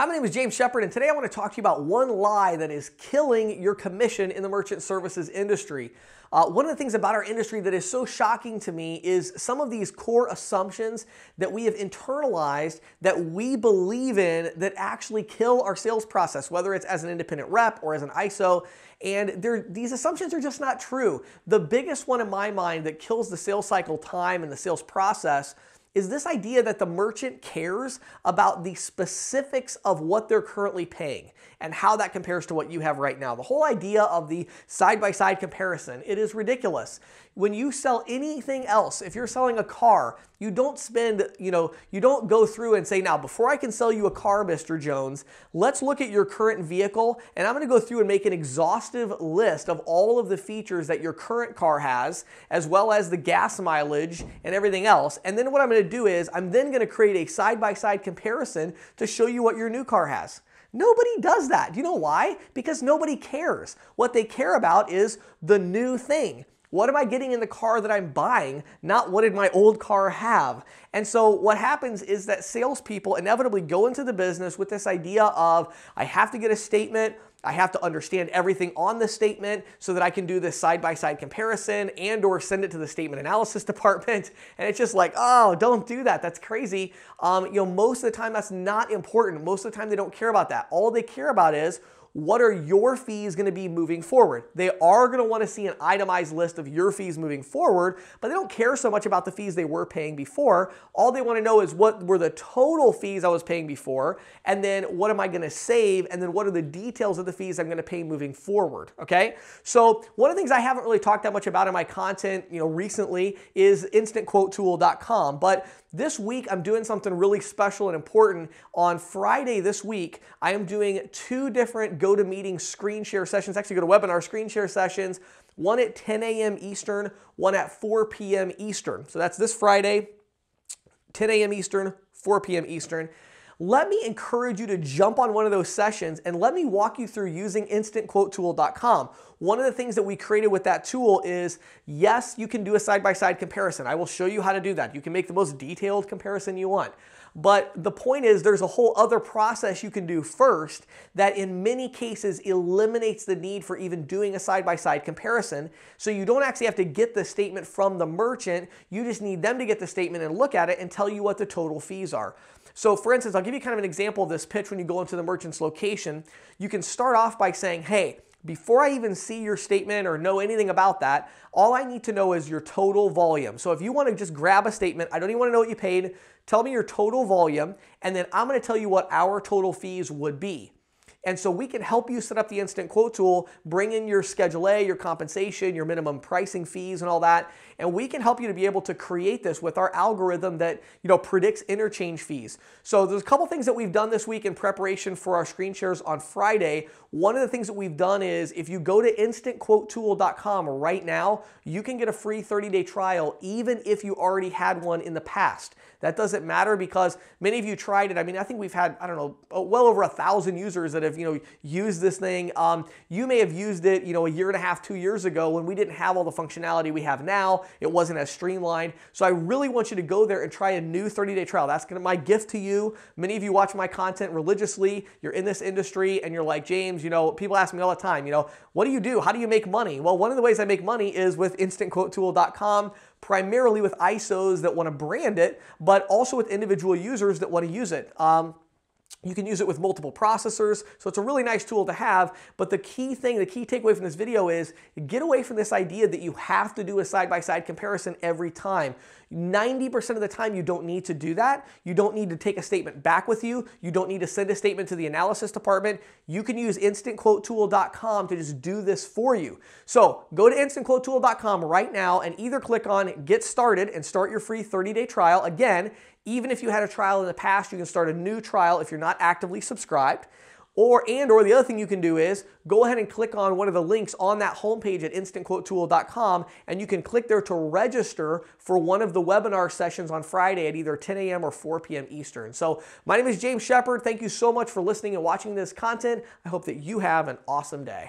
Hi, my name is James Shepard, and today I want to talk to you about one lie that is killing your commission in the merchant services industry. One of the things about our industry that is so shocking to me is some of these core assumptions that we have internalized that we believe in that actually kill our sales process, whether it's as an independent rep or as an ISO. And these assumptions are just not true. The biggest one in my mind that kills the sales cycle time and the sales process is this idea that the merchant cares about the specifics of what they're currently paying and how that compares to what you have right now. The whole idea of the side-by-side comparison, it is ridiculous. When you sell anything else, if you're selling a car, you don't spend, you don't go through and say, now, before I can sell you a car, Mr. Jones, let's look at your current vehicle, and I'm going to go through and make an exhaustive list of all of the features that your current car has, as well as the gas mileage and everything else. And then what I'm going to do is I'm then going to create a side-by-side comparison to show you what your new car has. Nobody does that. Do you know why? Because nobody cares. What they care about is the new thing. What am I getting in the car that I'm buying, not what did my old car have? And so what happens is that salespeople inevitably go into the business with this idea of, I have to get a statement, I have to understand everything on the statement so that I can do this side-by-side comparison and or send it to the statement analysis department. And it's just like, oh, don't do that. That's crazy. Most of the time that's not important. Most of the time they don't care about that. All they care about is, what are your fees going to be moving forward? They are going to want to see an itemized list of your fees moving forward, but they don't care so much about the fees they were paying before. All they want to know is what were the total fees I was paying before, and then what am I going to save, and then what are the details of the fees I'm going to pay moving forward, okay? So one of the things I haven't really talked that much about in my content, recently is InstantQuoteTool.com, but this week, I'm doing something really special and important. On Friday this week, I am doing 2 different GoToMeeting screen share sessions, actually GoToWebinar screen share sessions, one at 10 a.m. Eastern, one at 4 p.m. Eastern. So that's this Friday, 10 a.m. Eastern, 4 p.m. Eastern. Let me encourage you to jump on one of those sessions and let me walk you through using InstantQuoteTool.com. One of the things that we created with that tool is, yes, you can do a side-by-side comparison. I will show you how to do that. You can make the most detailed comparison you want. But the point is there's a whole other process you can do first that in many cases eliminates the need for even doing a side-by-side comparison. So you don't actually have to get the statement from the merchant. You just need them to get the statement and look at it and tell you what the total fees are. So for instance, I'll give you kind of an example of this pitch when you go into the merchant's location. You can start off by saying, hey, before I even see your statement or know anything about that, all I need to know is your total volume. So if you want to just grab a statement, I don't even want to know what you paid, tell me your total volume, and then I'm going to tell you what our total fees would be. And so we can help you set up the Instant Quote tool, bring in your Schedule A, your compensation, your minimum pricing fees and all that, and we can help you to be able to create this with our algorithm that predicts interchange fees. So there's a couple things that we've done this week in preparation for our screen shares on Friday. One of the things that we've done is if you go to InstantQuoteTool.com right now, you can get a free 30-day trial even if you already had one in the past. That doesn't matter because many of you tried it. I mean, I think we've had, well over 1,000 users that have, used this thing. You may have used it, a year and a half, 2 years ago when we didn't have all the functionality we have now. It wasn't as streamlined. So I really want you to go there and try a new 30-day trial. That's my gift to you. Many of you watch my content religiously. You're in this industry and you're like, James, people ask me all the time, what do you do? How do you make money? Well, one of the ways I make money is with InstantQuoteTool.com, primarily with ISOs that want to brand it, but also with individual users that want to use it. You can use it with multiple processors, so it's a really nice tool to have, but the key takeaway from this video is get away from this idea that you have to do a side-by-side comparison every time. 90% of the time you don't need to do that. You don't need to take a statement back with you. You don't need to send a statement to the analysis department. You can use InstantQuoteTool.com to just do this for you. So go to InstantQuoteTool.com right now and either click on Get Started and start your free 30-day trial. Again, even if you had a trial in the past, you can start a new trial if you're not actively subscribed. Or the other thing you can do is go ahead and click on one of the links on that homepage at InstantQuoteTool.com and you can click there to register for one of the webinar sessions on Friday at either 10 a.m. or 4 p.m. Eastern. So my name is James Shepard. Thank you so much for listening and watching this content. I hope that you have an awesome day.